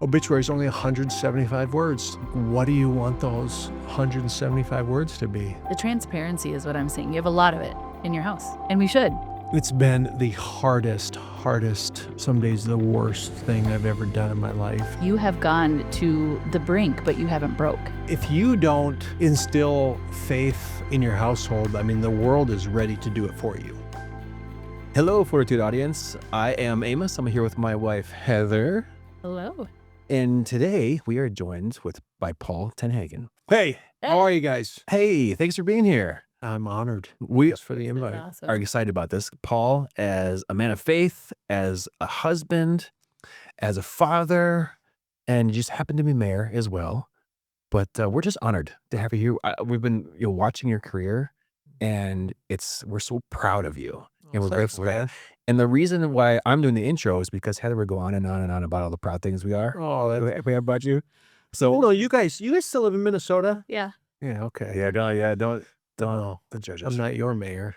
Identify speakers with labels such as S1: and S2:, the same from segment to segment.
S1: Obituary is only 175 words. What do you want those 175 words to be?
S2: The transparency is what I'm saying. You have a lot of it in your house, and we should.
S1: It's been the hardest, some days the worst thing I've ever done in my life.
S2: You have gone to the brink, but you haven't broke.
S1: If you don't instill faith in your household, I mean, the world is ready to do it for you.
S3: Hello, Fortitude audience. I am Amos. I'm here with my wife, Heather.
S2: Hello.
S3: And today we are joined by Paul TenHaken.
S1: Hey, how are you guys?
S3: Hey, thanks for being here.
S1: I'm honored.
S3: We
S1: Thanks for the invite.
S2: Awesome.
S3: are excited about this. Paul, as a man of faith, as a husband, as a father, and you just happen to be mayor as well. But we're just honored to have you here. We've been watching your career, and we're so proud of you. And we're grateful for that. And the reason why I'm doing the intro is because Heather would go on and on and on about all the proud things we are.
S1: Oh,
S3: We have about you. So
S1: no, you guys still live in Minnesota?
S2: Yeah.
S1: Yeah, okay.
S3: don't judge us.
S1: I'm not your mayor.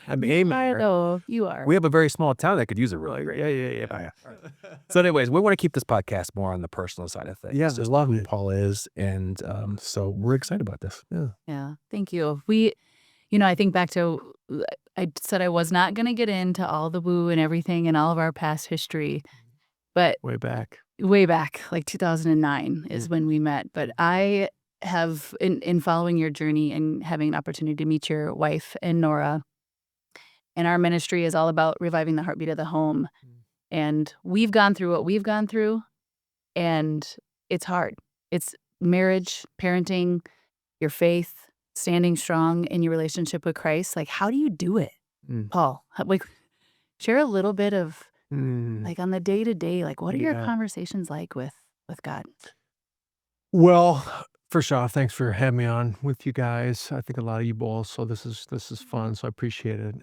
S1: I'm a mayor.
S2: No, you are.
S3: We have a very small town that could use it really great. Yeah. So anyways, we want to keep this podcast more on the personal side of things.
S1: Yeah,
S3: Just
S1: love
S3: who
S1: it.
S3: Paul is. And so we're excited about this. Yeah.
S2: Yeah. Thank you. I think back to, I said I was not going to get into all the woo and everything and all of our past history, but
S1: Way back.
S2: way back, like 2009 is when we met. But I have, in following your journey and having an opportunity to meet your wife and Nora, and our ministry is all about reviving the heartbeat of the home. And we've gone through what we've gone through, and it's hard. It's marriage, parenting, your faith, standing strong in your relationship with Christ. Like, how do you do it, Paul? Like, share a little bit of, like, on the day-to-day, like, what are your conversations like with God?
S1: Well, first off, thanks for having me on with you guys. I think a lot of you both, so this is fun, so I appreciate it.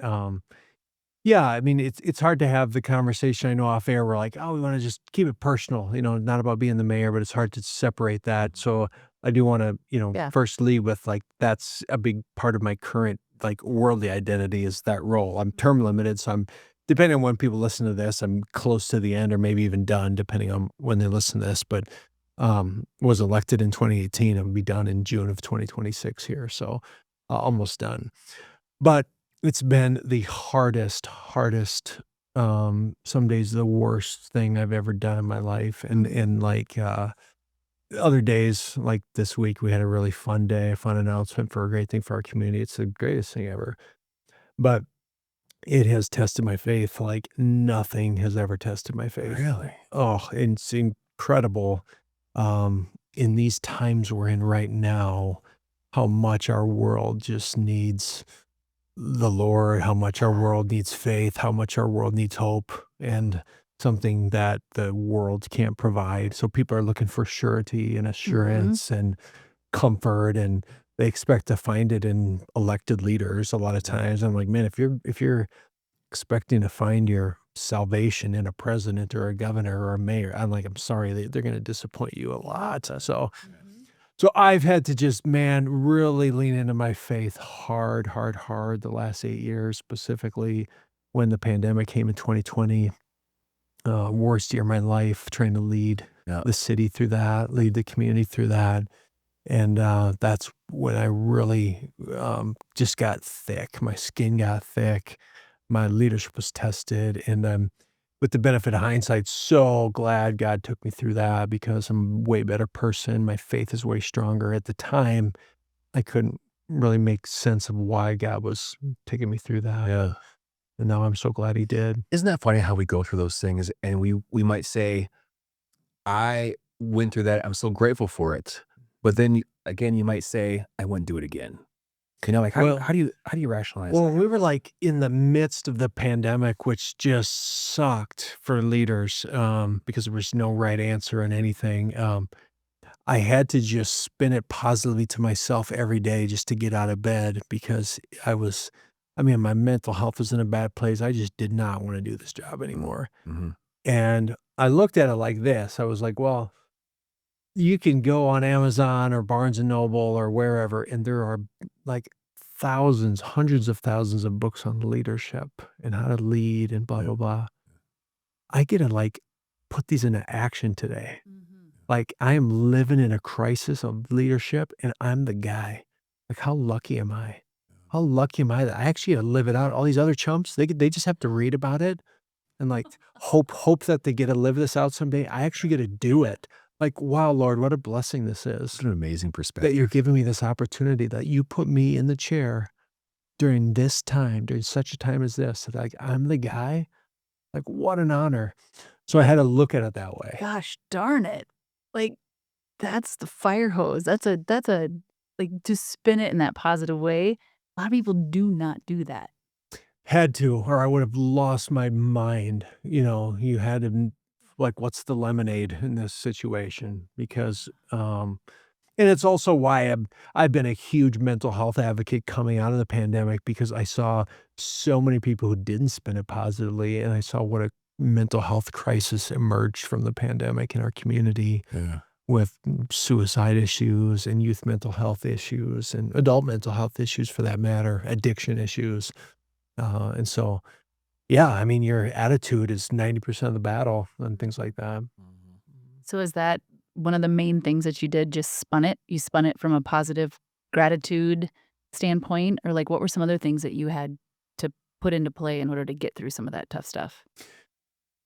S1: Yeah, I mean, it's hard to have the conversation. I know off air we're like, oh, we want to just keep it personal, not about being the mayor, but it's hard to separate that. So I do want to,
S2: Yeah.
S1: first lead with, like, that's a big part of my current, like, worldly identity is that role. I'm term limited, so depending on when people listen to this, I'm close to the end or maybe even done, depending on when they listen to this. But was elected in 2018 and will be done in June of 2026 here. So almost done. But it's been the hardest, some days the worst thing I've ever done in my life. And like other days, like this week, we had a really fun day, a fun announcement for a great thing for our community. It's the greatest thing ever. But it has tested my faith like nothing has ever tested my faith.
S3: Really?
S1: Oh, it's incredible. In these times we're in right now, how much our world just needs the Lord, how much our world needs faith, how much our world needs hope, and something that the world can't provide. So people are looking for surety and assurance and comfort, and they expect to find it in elected leaders a lot of times. I'm like, man, if you're expecting to find your salvation in a president or a governor or a mayor, I'm like, I'm sorry, they're going to disappoint you a lot. So I've had to just, man, really lean into my faith hard the last 8 years, specifically when the pandemic came in 2020. Worst year of my life, trying to lead the city through that, lead the community through that. And that's when I really just got thick. My skin got thick. My leadership was tested. And with the benefit of hindsight, so glad God took me through that because I'm a way better person. My faith is way stronger. At the time, I couldn't really make sense of why God was taking me through that.
S3: Yeah.
S1: And now I'm so glad he did.
S3: Isn't that funny how we go through those things and we might say, I went through that. I'm so grateful for it. But then again, you might say, I wouldn't do it again. Like how do you rationalize
S1: Well,
S3: that?
S1: we were like in the midst of the pandemic, which just sucked for leaders because there was no right answer on anything. I had to just spin it positively to myself every day just to get out of bed because my mental health was in a bad place. I just did not want to do this job anymore.
S3: Mm-hmm.
S1: And I looked at it like this. I was like, well, you can go on Amazon or Barnes and Noble or wherever, and there are like thousands, hundreds of thousands of books on leadership and how to lead and blah, blah, blah. I get to like put these into action today. Like, I am living in a crisis of leadership, and I'm the guy. Like, how lucky am I? How lucky am I that I actually get to live it out? All these other chumps, they just have to read about it and, like, hope that they get to live this out someday. I actually get to do it. Like, wow, Lord, what a blessing this is
S3: It's an amazing
S1: that
S3: perspective.
S1: you're giving me this opportunity, that you put me in the chair during this time, during such a time as this, that, like, I'm the guy. Like, what an honor. So I had to look at it that way.
S2: Gosh darn it. Like, that's the fire hose. That's a like, to spin it in that positive way. A lot of people do not do that.
S1: Had to, or I would have lost my mind. You had to, like, what's the lemonade in this situation? Because, and it's also why I've been a huge mental health advocate coming out of the pandemic, because I saw so many people who didn't spin it positively, and I saw what a mental health crisis emerged from the pandemic in our community,
S3: Yeah.
S1: with suicide issues and youth mental health issues and adult mental health issues, for that matter, addiction issues. And so, yeah, I mean, your attitude is 90% of the battle and things like that.
S2: So is that one of the main things that you did, just spun it? You spun it from a positive gratitude standpoint? Or, like, what were some other things that you had to put into play in order to get through some of that tough stuff?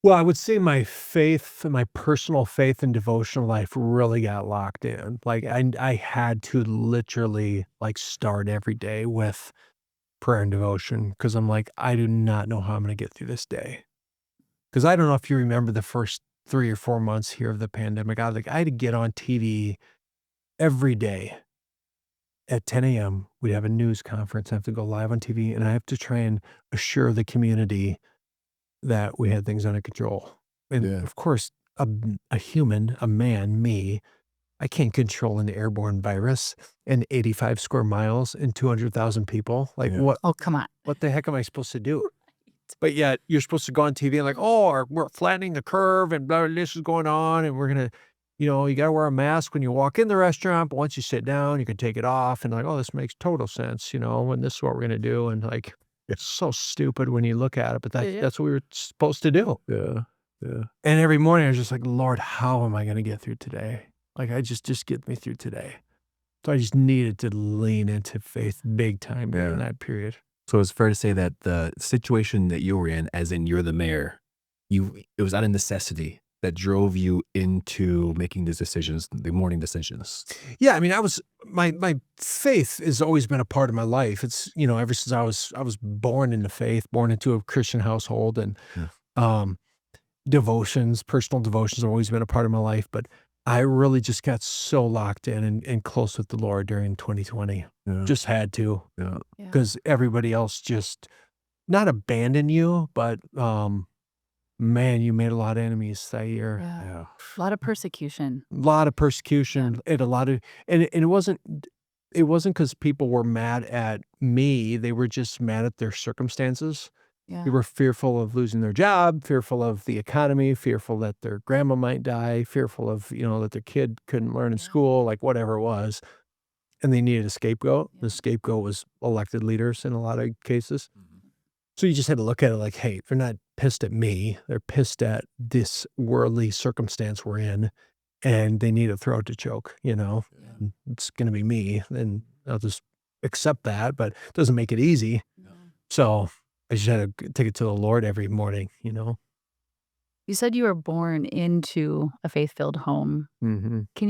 S1: Well, I would say my faith, my personal faith and devotional life really got locked in. Like, I had to literally, like, start every day with prayer and devotion, because I'm like, I do not know how I'm going to get through this day. Because I don't know if you remember the first 3 or 4 months here of the pandemic. I had to get on TV every day at 10 a.m. We'd have a news conference. I have to go live on TV, and I have to try and assure the community that we had things under control. And
S3: Yeah.
S1: of course, a human, a man, me, I can't control an airborne virus in 85 square miles and 200,000 people. Like,
S3: Yeah.
S2: Oh, come on.
S1: what the heck am I supposed to do? But yet you're supposed to go on TV and, like, oh, we're flattening the curve and blah, this is going on. And we're going to, you got to wear a mask when you walk in the restaurant. But once you sit down, you can take it off. And, like, oh, this makes total sense, and this is what we're going to do. And, like, it's so stupid when you look at it, but
S2: Yeah.
S1: that's what we were supposed to do.
S3: Yeah. Yeah.
S1: And every morning I was just like, Lord, how am I going to get through today? Like, I just get me through today. So I just needed to lean into faith big time during
S3: Yeah.
S1: that period.
S3: So it's fair to say that the situation that you were in, as in you're the mayor, it was out of necessity that drove you into making these decisions, the morning decisions.
S1: Yeah, I mean, my faith has always been a part of my life. It's, ever since I was born into faith, born into a Christian household, and
S3: Yeah.
S1: personal devotions have always been a part of my life. But I really just got so locked in and close with the Lord during 2020.
S3: Yeah.
S1: Just had to,
S3: Yeah.
S2: Yeah.
S1: because everybody else just not abandoned you, but man, you made a lot of enemies that year.
S2: Yeah.
S3: Yeah.
S2: A lot of persecution.
S1: A lot of persecution and a lot of, and it wasn't because people were mad at me. They were just mad at their circumstances.
S2: Yeah.
S1: They were fearful of losing their job, fearful of the economy, fearful that their grandma might die, fearful of, that their kid couldn't learn in
S2: Yeah.
S1: school, like whatever it was. And they needed a scapegoat.
S2: Yeah.
S1: The scapegoat was elected leaders in a lot of cases.
S3: Mhm.
S1: So you just had to look at it like, hey, they're not pissed at me. They're pissed at this worldly circumstance we're in, and they need a throat to choke,
S3: Yeah.
S1: And it's going to be me. And I'll just accept that, but it doesn't make it easy.
S2: No.
S1: So I just had to take it to the Lord every morning.
S2: You said you were born into a faith-filled home.
S1: Mm-hmm.
S2: Can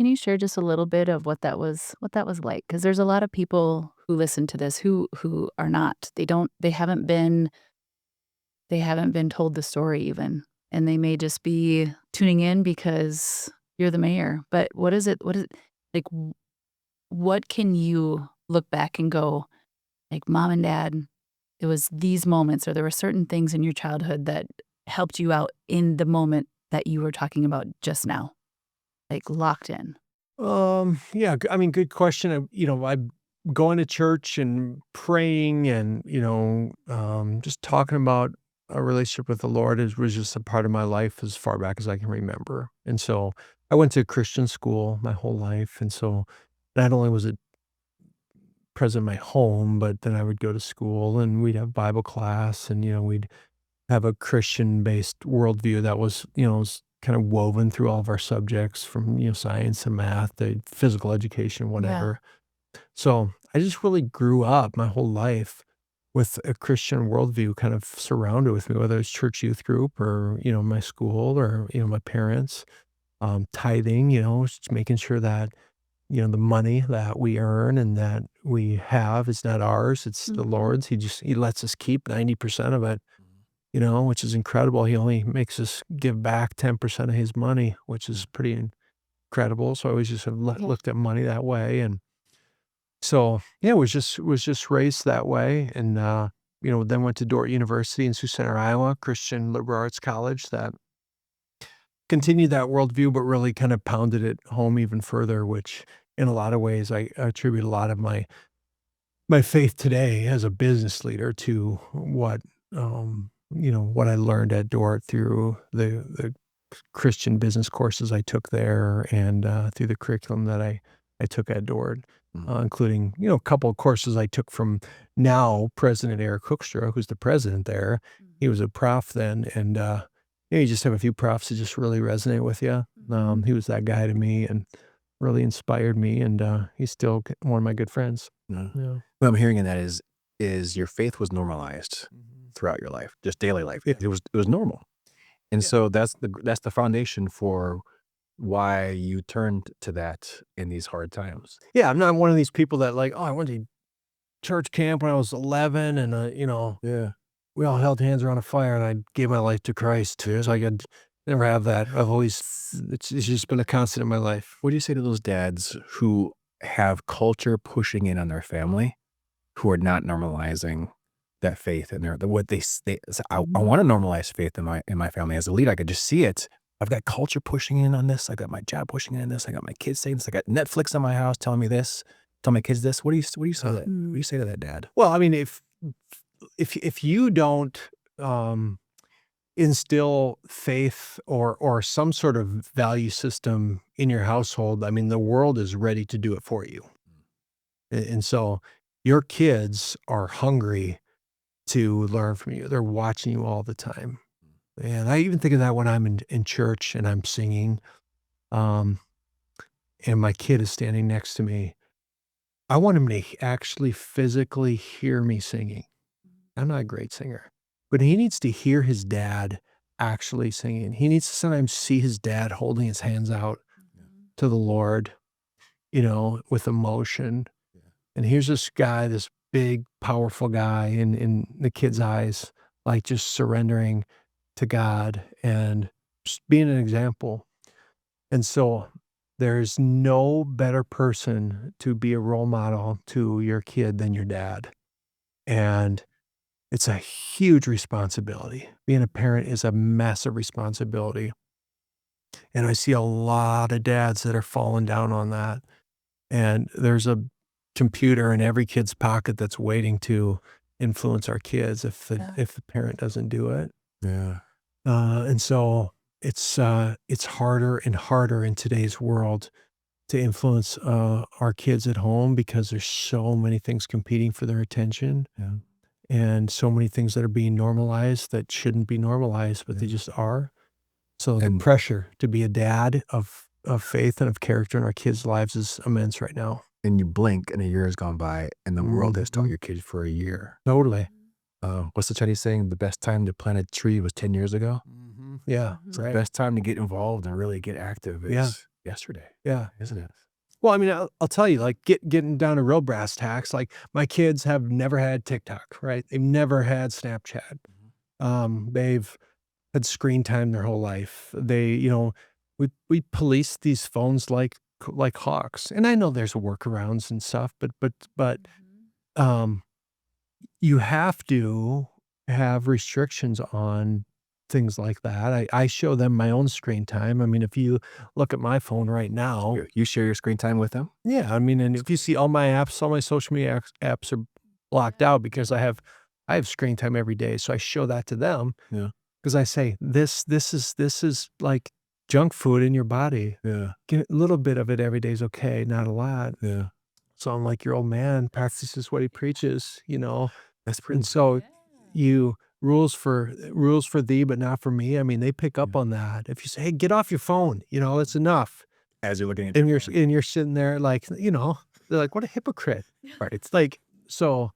S2: you share just a little bit of what that was like? Because there's a lot of people who listen to this who are not. They haven't been told the story even, and they may just be tuning in because you're the mayor. But what is it like? What can you look back and go, like, Mom and Dad, it was these moments, or there were certain things in your childhood that helped you out in the moment that you were talking about just now, like locked in?
S1: Yeah, I mean, good question. I going to church and praying and, just talking about a relationship with the Lord was just a part of my life as far back as I can remember. And so I went to Christian school my whole life. And so not only was it present in my home, but then I would go to school and we'd have Bible class and, we'd have a Christian-based worldview that was, kind of woven through all of our subjects from, science and math to physical education, whatever. So I just really grew up my whole life with a Christian worldview kind of surrounded with me, whether it's church youth group or, my school or, my parents, tithing, just making sure that, the money that we earn and that we have is not ours. It's the Lord's. He lets us keep 90% of it, which is incredible. He only makes us give back 10% of his money, which is pretty incredible. So I always just have looked at money that way. And so, yeah, was just raised that way, and, then went to Dordt University in Sioux Center, Iowa, Christian liberal arts college that continued that worldview, but really kind of pounded it home even further, which in a lot of ways, I attribute a lot of my faith today as a business leader to what I learned at Dordt through the Christian business courses I took there and, through the curriculum that I took at Dordt, including, a couple of courses I took from now President Eric Hoekstra, who's the president there. He was a prof then, and, you just have a few profs that just really resonate with you. He was that guy to me and really inspired me, and, he's still one of my good friends.
S3: Yeah.
S1: Yeah.
S3: What I'm hearing in that is your faith was normalized throughout your life, just daily life.
S1: Yeah.
S3: It was normal. And
S1: Yeah.
S3: so that's the foundation for why you turned to that in these hard times.
S1: Yeah, I'm not one of these people that like, "Oh, I went to church camp when I was 11 and,
S3: Yeah.
S1: we all held hands around a fire and I gave my life to Christ."
S3: Yeah.
S1: So I could never have that. I've always it's just been a constant in my life.
S3: What do you say to those dads who have culture pushing in on their family, who are not normalizing that faith in what they say, I want to normalize faith in my family. As a leader, I could just see it. I've got culture pushing in on this. I got my job pushing in on this. I got my kids saying this. I got Netflix in my house telling me this. Tell my kids this. What do you say to that? What do you say to that, dad?
S1: Well, I mean, if you don't, um, instill faith or some sort of value system in your household, I mean, the world is ready to do it for you. And so your kids are hungry to learn from you. They're watching you all the time. And I even think of that when I'm in church and I'm singing, um, and my kid is standing next to me. I want him to actually physically hear me singing. I'm not a great singer, but he needs to hear his dad actually singing. He needs to sometimes see his dad holding his hands out to the Lord, with emotion. And here's this guy, this big, powerful guy in the kid's eyes, like just surrendering to God and just being an example. And so there's no better person to be a role model to your kid than your dad. And it's a huge responsibility. Being a parent is a massive responsibility. And I see a lot of dads that are falling down on that. And there's a computer in every kid's pocket that's waiting to influence our kids if the parent doesn't do it.
S3: Yeah.
S1: And so it's harder and harder in today's world to influence our kids at home because there's so many things competing for their attention.
S3: Yeah.
S1: And so many things that are being normalized that shouldn't be normalized, but they just are. So the pressure to be a dad of faith and of character in our kids' lives is immense right now.
S3: And you blink and a year has gone by and the world has taught your kids for a year.
S1: Totally.
S3: What's the Chinese saying? The best time to plant a tree was 10 years ago.
S1: Yeah.
S3: So the best time to get involved and really get active is yesterday.
S1: Yeah.
S3: Isn't it?
S1: Well, I mean, I'll tell you, like getting down to real brass tacks, like my kids have never had TikTok, right? They've never had Snapchat. They've had screen time their whole life. They, we police these phones like hawks. And I know there's workarounds and stuff, but you have to have restrictions on things like that. I show them my own screen time. I mean, if you look at my phone right now,
S3: You share your screen time with them?
S1: yeah, I mean, and if you see all my apps, all my social media apps are blocked out because I have screen time every day. So I show that to them.
S3: Yeah.
S1: Because I say, this is like junk food in your body.
S3: Yeah.
S1: Get a little bit of it every day is okay, not a lot.
S3: Yeah.
S1: So I'm like, your old man practices what he preaches,
S3: That's pretty.
S1: And so rules for thee, but not for me. I mean, they pick up on that. If you say, "Hey, get off your phone," it's enough.
S3: As you're looking at
S1: And you're sitting there like, they're like, "What a hypocrite."
S3: right.
S1: It's like, so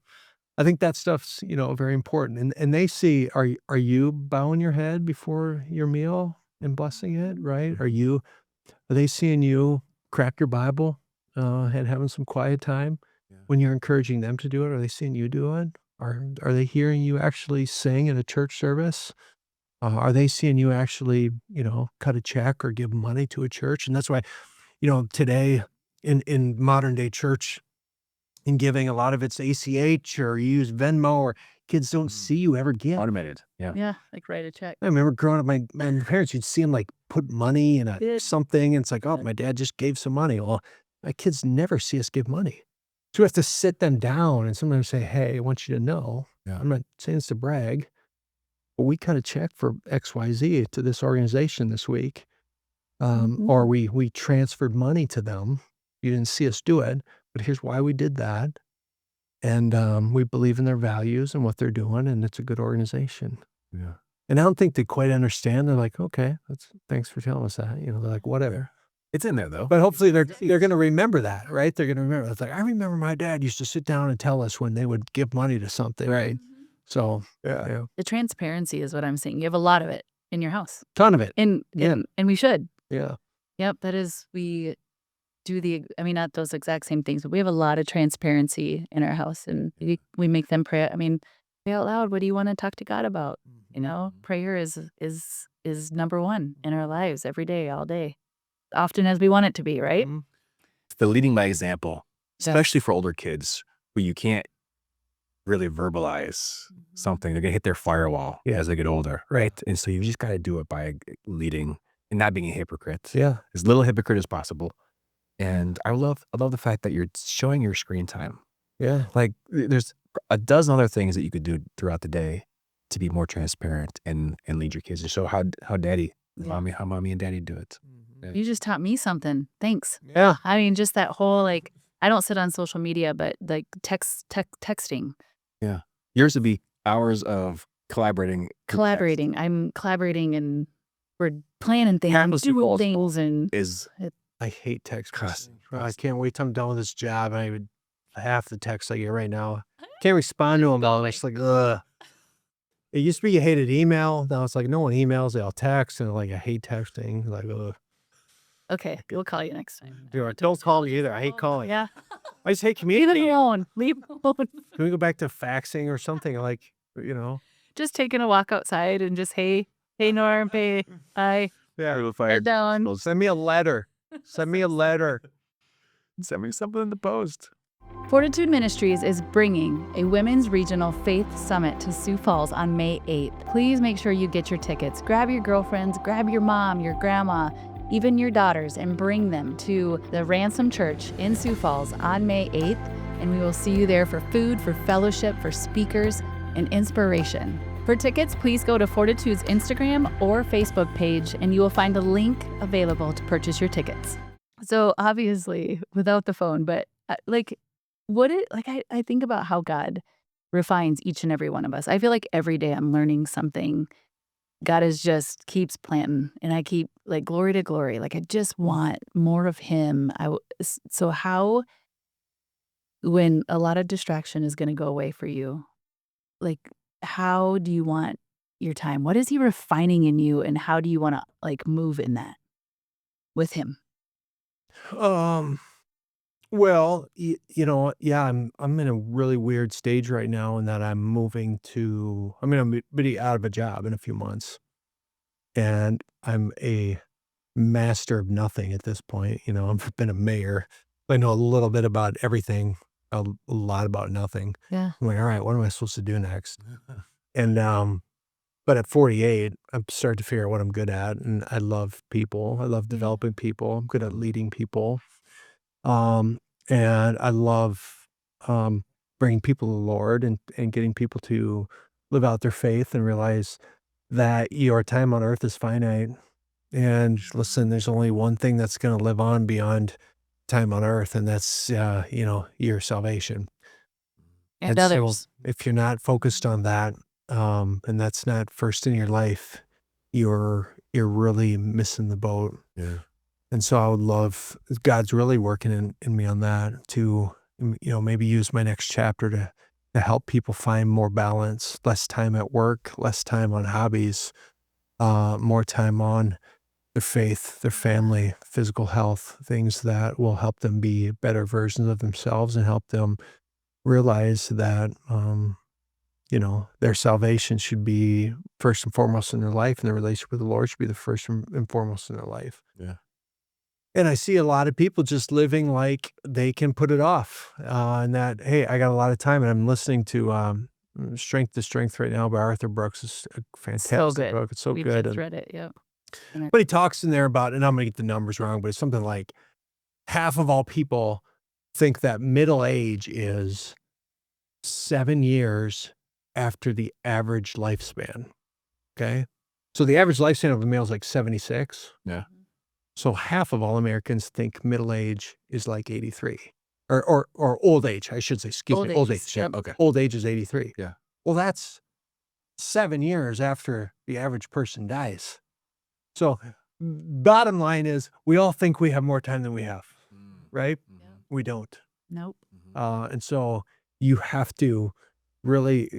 S1: I think that stuff's, very important. And they see, are you bowing your head before your meal and blessing it, right? Are they seeing you crack your Bible and having some quiet time
S3: Yeah.
S1: when you're encouraging them to do it? Are they seeing you do it? Are they hearing you actually sing in a church service? Are they seeing you actually, cut a check or give money to a church? And that's why, today in modern day church, in giving, a lot of it's ACH or you use Venmo, or kids don't see you ever give.
S3: Automated. Yeah.
S2: Yeah, like write a check.
S1: I remember growing up, my parents, you'd see them like put money in
S2: Did.
S1: something, and it's like, oh, my dad just gave some money. Well, my kids never see us give money. So we have to sit them down and sometimes say, hey, I want you to know,
S3: Yeah.
S1: I'm not saying this to brag, but we cut a check for XYZ to this organization this week. Or we transferred money to them. You didn't see us do it, but here's why we did that. And we believe in their values and what they're doing, and it's a good organization.
S3: Yeah.
S1: And I don't think they quite understand. They're like, okay, thanks for telling us that. They're like, whatever.
S3: It's in there though.
S1: But hopefully they're going to remember that, right? They're going to remember. It's like, I remember my dad used to sit down and tell us when they would give money to something. Right. So, yeah.
S2: The transparency is what I'm saying. You have a lot of it in your house.
S1: Ton of it.
S2: And we should.
S1: Yeah.
S2: Yep, we do not those exact same things, but we have a lot of transparency in our house, and we make them pray. I mean, pray out loud. What do you want to talk to God about? Prayer is number one in our lives every day, all day, often as we want it to be, right?
S1: Mhm.
S3: The leading by example,
S2: Yeah.
S3: especially for older kids who you can't really verbalize something. They're going to hit their firewall as they get older, right? And so you just got to do it by leading and not being a hypocrite.
S1: Yeah.
S3: As little hypocrite as possible. And I love the fact that you're showing your screen time.
S1: Yeah.
S3: Like there's a dozen other things that you could do throughout the day to be more transparent and lead your kids to show how mommy and daddy do it. Yeah.
S2: You just taught me something. Thanks.
S1: Yeah.
S2: I mean, just that whole, like, I don't sit on social media, but like texting.
S3: Yeah. Yours would be hours of collaborating.
S2: I'm collaborating, and we're planning things,
S3: Handles your
S2: doing
S3: goals.
S2: things, and
S1: I hate text
S3: Cuss.
S1: messaging. I can't wait till I'm done with this job. And I would half the text I get right now. Can't respond to them though. It's like, ugh. It used to be you hated email. Now it's like no one emails, they all text, and like I hate texting. Like, ugh.
S2: okay, we'll call you next time.
S1: Don't call me either. I hate calling.
S2: Yeah,
S1: I just hate
S2: leave it
S1: communicating.
S2: alone. Leave it alone.
S1: Can we go back to faxing or something? Like,
S2: Just taking a walk outside and just hey Norm, hey, bye.
S1: Yeah.
S2: Head down.
S1: Send me a letter. Send me a letter.
S3: Send me something in the post.
S2: Fortitude Ministries is bringing a Women's Regional Faith Summit to Sioux Falls on May 8th. Please make sure you get your tickets. Grab your girlfriends, grab your mom, your grandma, even your daughters, and bring them to the Ransom Church in Sioux Falls on May 8th. And we will see you there for food, for fellowship, for speakers, and inspiration. For tickets, please go to Fortitude's Instagram or Facebook page, and you will find a link available to purchase your tickets. So obviously, without the phone, but I think about how God refines each and every one of us. I feel like every day I'm learning something. God is just keeps planting, and I keep like glory to glory. Like I just want more of Him. So how, when a lot of distraction is going to go away for you, like how do you want your time? What is He refining in you, and how do you want to like move in that with Him?
S1: Well, yeah, I'm in a really weird stage right now in that I'm gonna be out of a job in a few months. And I'm a master of nothing at this point. I've been a mayor. I know a little bit about everything, a lot about nothing.
S2: Yeah.
S1: I'm like, all right, what am I supposed to do next? And but at 48, I'm starting to figure out what I'm good at. And I love people. I love developing people. I'm good at leading people. And I love bringing people to the Lord and getting people to live out their faith and realize that your time on earth is finite. And listen, there's only one thing that's going to live on beyond time on earth, and that's, your salvation.
S2: And
S1: so
S2: others.
S1: if you're not focused on that, and that's not first in your life, you're really missing the boat.
S3: Yeah.
S1: And so I would love, God's really working in me on that to, maybe use my next chapter to help people find more balance, less time at work, less time on hobbies, more time on their faith, their family, physical health, things that will help them be better versions of themselves and help them realize that, their salvation should be first and foremost in their life, and their relationship with the Lord should be the first and foremost in their life.
S3: Yeah.
S1: And I see a lot of people just living like they can put it off, and that, hey, I got a lot of time, and I'm listening to Strength to Strength right now by Arthur Brooks. It's a
S2: So
S1: fantastic
S2: good.
S1: book. It's so
S2: We
S1: good.
S2: just
S1: And,
S2: read it. Yep.
S1: but he talks in there about, and I'm going to get the numbers wrong, but it's something like half of all people think that middle age is 7 years after the average lifespan. Okay. So the average lifespan of a male is like 76.
S3: Yeah.
S1: So half of all Americans think middle age is like 83, or old age, I should say. Excuse me, old age.
S2: Yep.
S3: Okay.
S1: Old age is 83.
S3: Yeah.
S1: Well, that's 7 years after the average person dies. So bottom line is, we all think we have more time than we have, right? We don't.
S2: Nope.
S1: And so you have to really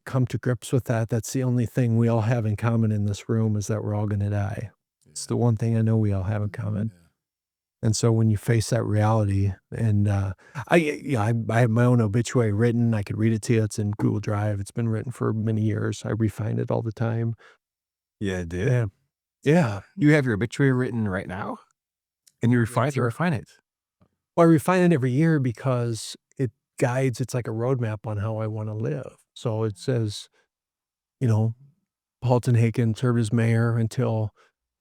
S1: come to grips with that. That's the only thing we all have in common in this room, is that we're all going to die. It's the one thing I know we all have in common. And so when you face that reality, and I have my own obituary written. I could read it to you. It's in Google Drive. It's been written for many years. I refine it all the time.
S3: Yeah, dude.
S1: Yeah. Yeah.
S3: You have your obituary written right now, and you refine it.
S1: Well, I refine it every year because it guides. It's like a roadmap on how I want to live. So it says, Paul TenHaken served as mayor until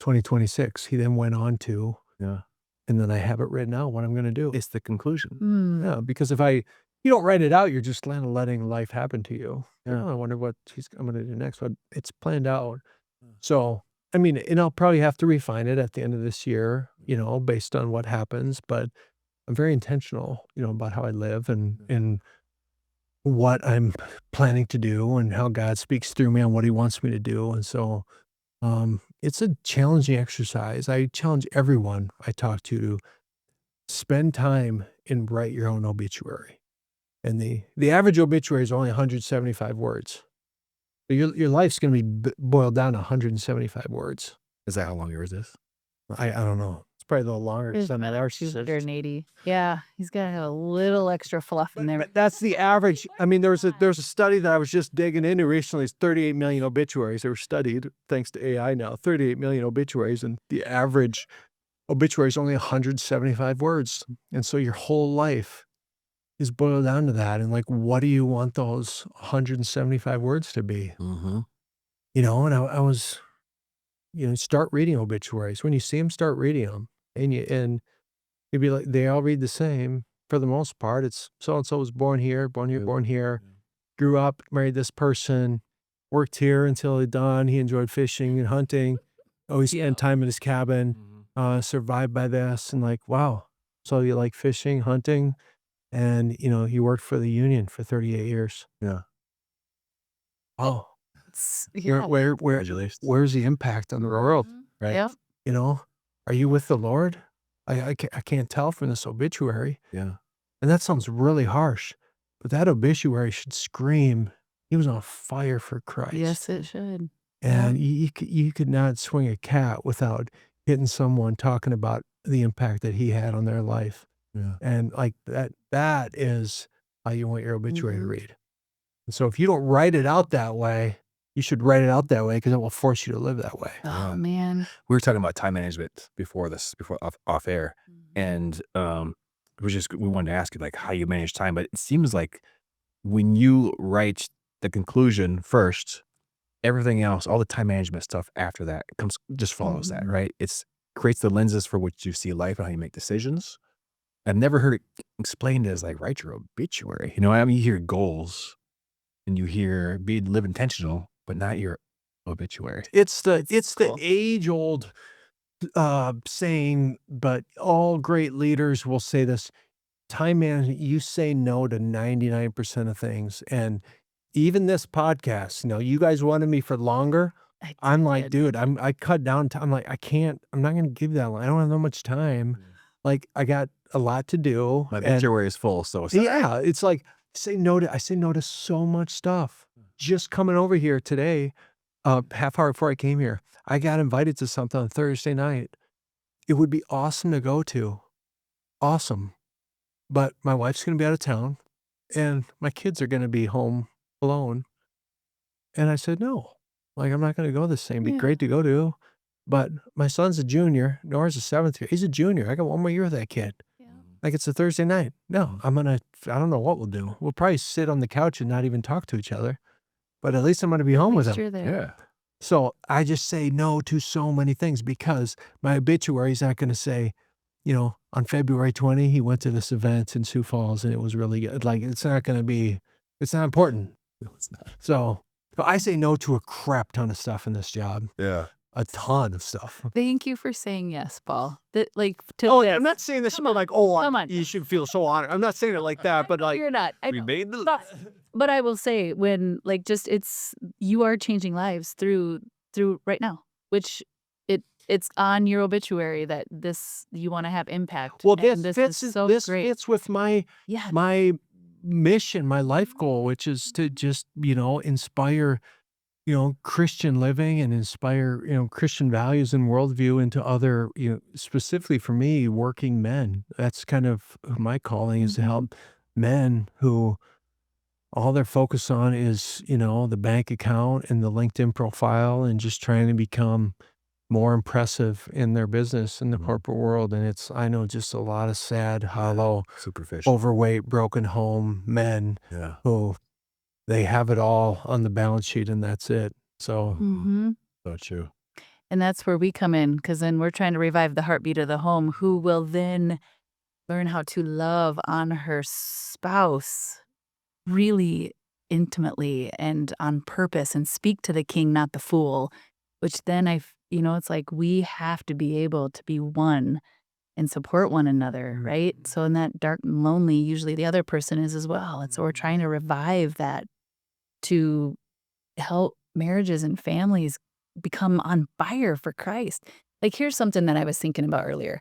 S1: 2026. He then went on to,
S3: Yeah.
S1: and then I have it written out what I'm going to do.
S3: It's the conclusion.
S1: Yeah, because if you don't write it out, you're just kind of letting life happen to you.
S3: Yeah.
S1: I wonder what I'm going to do next, but it's planned out. So, I mean, and I'll probably have to refine it at the end of this year, based on what happens, but I'm very intentional, about how I live and what I'm planning to do and how God speaks through me on what he wants me to do. And so, it's a challenging exercise. I challenge everyone I talk to spend time and write your own obituary. And the average obituary is only 175 words. So your life's going to be boiled down to 175 words.
S3: Is that how long yours is?
S1: I don't know. It's probably a little longer
S2: There's
S1: than that. Ours is
S2: 280. Yeah, he's got to have a little extra fluff in there.
S1: But that's the average. I mean, there's a study that I was just digging into recently. It's 38 million obituaries that were studied, thanks to AI now. 38 million obituaries, and the average obituary is only 175 words. And so your whole life is boiled down to that. And like, what do you want those 175 words to be?
S3: Mm-hmm.
S1: And I was, start reading obituaries. When you see them, start reading them. And you'd be like, they all read the same for the most part. It's so-and-so was born here, born here, grew up, married this person, worked here until he done. He enjoyed fishing and hunting. Oh, he spent time in his cabin, survived by this. And like, wow. So you like fishing, hunting, and, you worked for the union for 38 years.
S3: Yeah.
S1: Oh,
S2: Yeah.
S3: Congratulations.
S1: where's the impact on the world?
S3: Right.
S2: Yep.
S1: Are you with the Lord? I can't tell from this obituary.
S3: Yeah.
S1: And that sounds really harsh, but that obituary should scream, he was on fire for Christ.
S2: Yes, it should.
S1: And you could not swing a cat without hitting someone talking about the impact that he had on their life.
S3: Yeah.
S1: And like that is how you want your obituary to read. And so if you don't write it out that way, you should write it out that way, because it will force you to live that way.
S2: Oh, man.
S3: We were talking about time management before off air, and we wanted to ask you like how you manage time, but it seems like when you write the conclusion first, everything else, all the time management stuff after that just follows that, right? It's creates the lenses for which you see life and how you make decisions. I've never heard it explained as like write your obituary. I mean, you hear goals and you hear live intentional, but not your obituary.
S1: It's the
S2: cool.
S1: age old saying, but all great leaders will say this: time management. You say no to 99% of things, and even this podcast, you guys wanted me for longer.
S2: I
S1: I'm like,
S2: did.
S1: dude, I cut down time. I'm like, I'm not going to give that long. I don't have that much time. Like, I got a lot to do.
S3: My
S1: and
S3: obituary is full, so
S1: yeah, it's like, I say no to so much stuff. Just coming over here today, half hour before I came here, I got invited to something on Thursday night. It would be awesome to go to. Awesome. But my wife's going to be out of town and my kids are going to be home alone. And I said, no, like, I'm not going to go this thing. It'd be
S2: Yeah.
S1: great to go to. But my son's a junior. Nora's a 7th year. He's a junior. I got one more year with that kid.
S2: Yeah.
S1: Like, it's a Thursday night. No, I don't know what we'll do. We'll probably sit on the couch and not even talk to each other. But at least I'm going to be home with
S2: At least
S1: him.
S2: you're there.
S3: yeah.
S1: So I just say no to so many things because my obituary is not going to say, on February 20, he went to this event in Sioux Falls and it was really good. Like, it's not important.
S3: No, it's not.
S1: So I say no to a crap ton of stuff in this job.
S3: Yeah.
S1: A ton of stuff.
S2: Thank you for saying yes, Paul. To
S1: Oh,
S2: this.
S1: I'm not saying this
S2: Come
S1: about
S2: on.
S1: like, oh,
S2: Come on.
S1: you should feel so honored. I'm not saying it like that, but like,
S2: You're not. I
S3: We
S2: know.
S3: made the
S2: But I will say when you are changing lives through right now, which it's on your obituary that you want to have impact.
S1: well,
S2: and
S1: this
S2: this is so
S1: this
S2: great.
S1: fits with my
S2: Yeah.
S1: mission, my life goal, which is to just, inspire, Christian living and inspire, Christian values and worldview into other, specifically for me, working men. That's kind of my calling is to help men who all they're focused on is, the bank account and the LinkedIn profile and just trying to become more impressive in their business in the corporate world. And I know just a lot of sad, hollow,
S3: superficial.
S1: overweight, broken home men
S3: Yeah.
S1: who they have it all on the balance sheet and that's it. So
S2: Mm-hmm.
S3: So true.
S2: And that's where we come in, because then we're trying to revive the heartbeat of the home, who will then learn how to love on her spouse really intimately and on purpose and speak to the king, not the fool, which then it's like we have to be able to be one and support one another, right? So in that dark and lonely, usually the other person is as well. And so we're trying to revive that to help marriages and families become on fire for Christ. Like, here's something that I was thinking about earlier.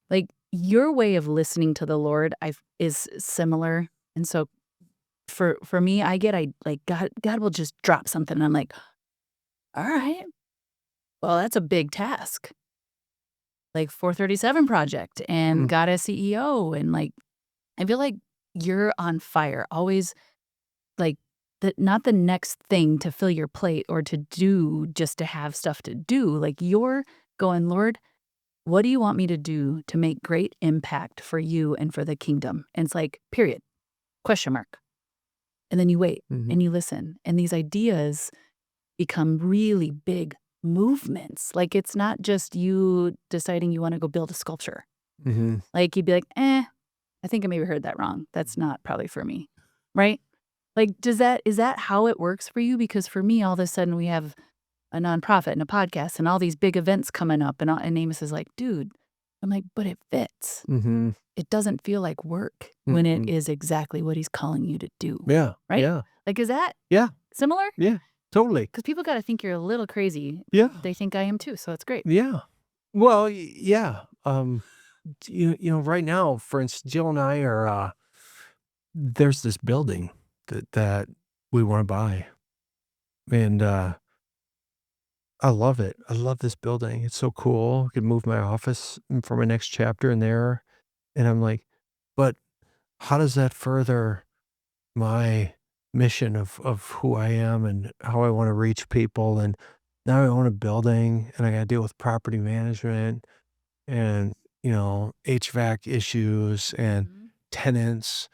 S2: Like, your way of listening to the Lord is similar. And so for me, God will just drop something and I'm like, all right, well, that's a big task. Like 437 project and got a CEO. And like, I feel like you're on fire, always like not the next thing to fill your plate or to do just to have stuff to do. Like, you're going, Lord, what do you want me to do to make great impact for you and for the kingdom? And it's like, period, question mark. And then you wait and you listen. And these ideas become really big movements. Like, it's not just you deciding you want to go build a sculpture. Like, you'd be like, I think I maybe heard that wrong. That's not probably for me. Right? Like, is that how it works for you? Because for me, all of a sudden we have a nonprofit and a podcast and all these big events coming up. And Amos is like, dude, I'm like, but it fits. It doesn't feel like work when it is exactly what he's calling you to do.
S1: Yeah.
S2: Right?
S1: Yeah.
S2: Like, is that
S1: Yeah.
S2: similar?
S1: Yeah. Totally.
S2: Because people got to think you're a little crazy.
S1: Yeah.
S2: They think I am too. So it's great.
S1: Yeah. Well, yeah. Right now, for instance, Jill and I are, there's this building that we want to buy. And I love it. I love this building. It's so cool. I could move my office for my next chapter in there. And I'm like, but how does that further my mission of who I am and how I want to reach people? And now I own a building and I got to deal with property management and, HVAC issues and tenants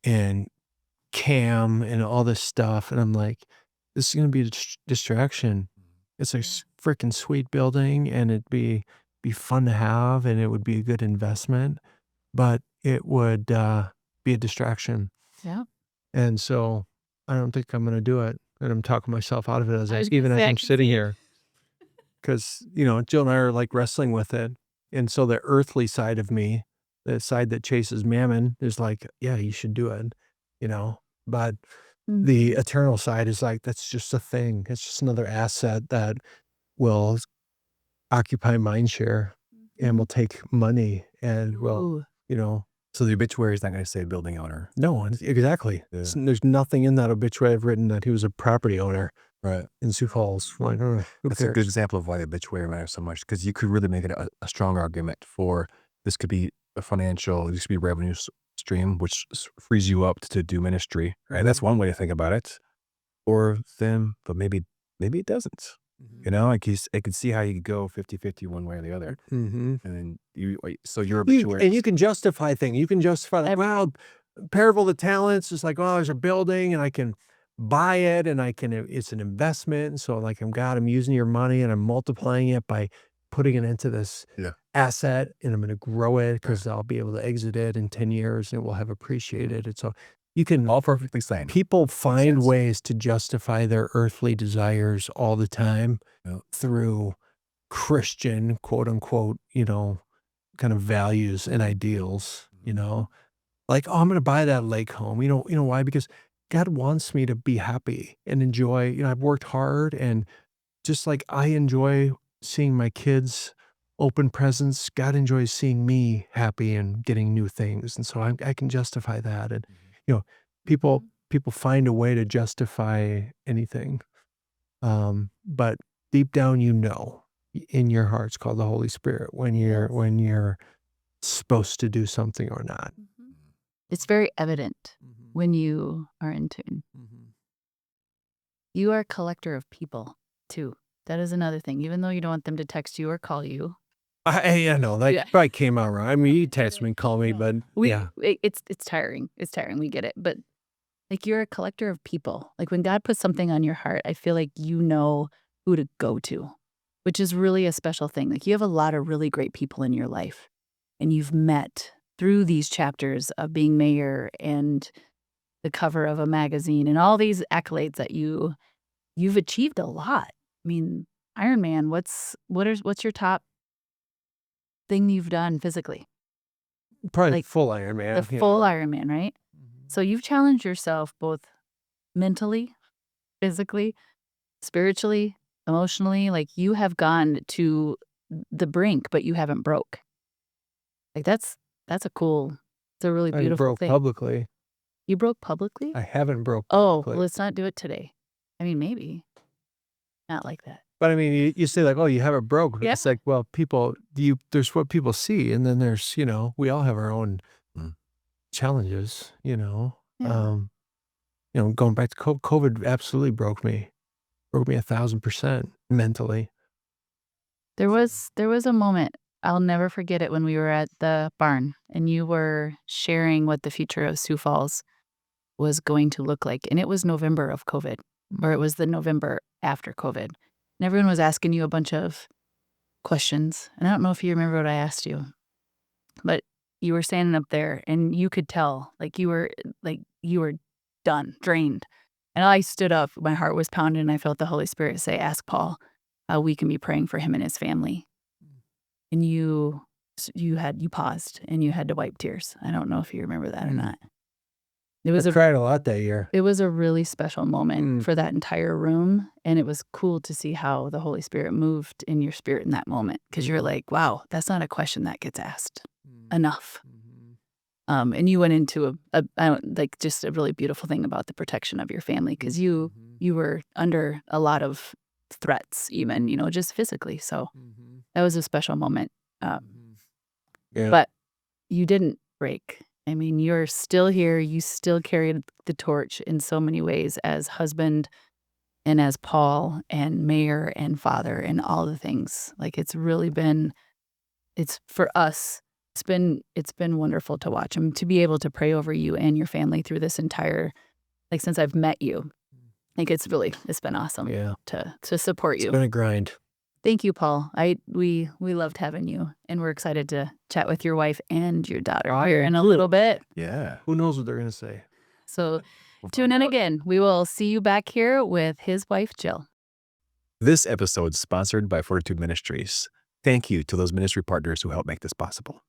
S1: and cam and all this stuff. And I'm like, this is going to be a distraction. It's a freaking sweet building and it'd be fun to have and it would be a good investment, but it would be a distraction.
S2: Yeah.
S1: And so I don't think I'm going to do it. And I'm talking myself out of it
S2: I was gonna
S1: even as
S2: say, I
S1: I'm
S2: can
S1: sitting
S2: see it.
S1: here. Because, Jill and I are like wrestling with it. And so the earthly side of me, the side that chases mammon, is like, yeah, you should do it, But The eternal side is like, that's just a thing. It's just another asset that will occupy mind share and will take money and will,
S2: Ooh.
S3: So the obituary is not going to say building owner.
S1: no, exactly.
S3: Yeah.
S1: There's nothing in that obituary I've written that he was a property owner
S3: Right.
S1: in Sioux Falls. Like, who
S3: That's a
S1: cares?
S3: good example of why the obituary matters so much, because you could really make it a strong argument for this could be this could be a revenue stream, which frees you up to do ministry. Right. That's one way to think about it. Or then, but maybe it doesn't. I could see how you could go 50-50 one way or the other.
S1: Mm-hmm.
S3: And then so your obituary.
S1: And you can justify things. You can justify, like, well, parable of the talents is like, well, there's a building and I can buy it and it's an investment. And so, like, I'm using your money and I'm multiplying it by putting it into this asset, and I'm going to grow it because I'll be able to exit it in 10 years and it will have appreciated. And so you can,
S3: all perfectly sane.
S1: people find ways to justify their earthly desires all the time through Christian, quote unquote, kind of values and ideals, like, oh, I'm going to buy that lake home. You know why? Because God wants me to be happy and enjoy, I've worked hard, and just like I enjoy seeing my kids open presents, God enjoys seeing me happy and getting new things. And so I can justify that. And, people find a way to justify anything. But deep down, in your heart, it's called the Holy Spirit, when you're supposed to do something or not.
S2: It's very evident when you are in tune. You are a collector of people too. That is another thing. Even though you don't want them to text you or call you,
S1: I know that probably came out wrong. I mean, you text me, call me, but
S2: it's tiring. It's tiring. We get it. But like, you're a collector of people. Like, when God puts something on your heart, I feel like you know who to go to, which is really a special thing. Like, you have a lot of really great people in your life, and you've met through these chapters of being mayor and the cover of a magazine and all these accolades that you've achieved a lot. I mean, Iron Man, what's your top thing you've done physically?
S1: probably
S2: Like,
S1: full Iron Man.
S2: The full Iron Man, right? So you've challenged yourself both mentally, physically, spiritually, emotionally. Like, you have gone to the brink, but you haven't broke. Like, it's a really
S1: I
S2: beautiful
S1: broke
S2: thing.
S1: publicly.
S2: You broke publicly?
S1: I haven't broke
S2: Oh,
S1: publicly.
S2: let's not do it today. I mean, maybe. Not like that.
S1: But I mean, you say, like, oh, you haven't broke.
S2: Yeah.
S1: It's like, well, there's what people see, and then there's, we all have our own challenges,
S2: Yeah.
S1: Going back to COVID absolutely broke me 1,000% mentally.
S2: There was a moment, I'll never forget it, when we were at the barn and you were sharing what the future of Sioux Falls was going to look like. And it was November of COVID, or it was the November after COVID. And everyone was asking you a bunch of questions. And I don't know if you remember what I asked you, but you were standing up there and you could tell, like, you were done, drained. And I stood up, my heart was pounding, and I felt the Holy Spirit say, ask Paul how we can be praying for him and his family. And you paused and you had to wipe tears. I don't know if you remember that or not.
S1: I cried a lot that year.
S2: It was a really special moment for that entire room. And it was cool to see how the Holy Spirit moved in your spirit in that moment. Because you're like, wow, that's not a question that gets asked enough. And you went into just a really beautiful thing about the protection of your family, because you were under a lot of threats, even, just physically. So that was a special moment. But you didn't break. I mean, you're still here. You still carried the torch in so many ways as husband and as Paul and mayor and father and all the things. Like, it's really been, for us, it's been wonderful to watch and to be able to pray over you and your family through this entire, since I've met you. Like, it's been awesome to support you.
S1: It's been a grind.
S2: Thank you, Paul. We loved having you, and we're excited to chat with your wife and your daughter here in a little bit.
S3: Yeah.
S1: Who knows what they're going to say?
S2: So tune in again. We will see you back here with his wife, Jill.
S3: This episode is sponsored by Fortitude Ministries. Thank you to those ministry partners who help make this possible.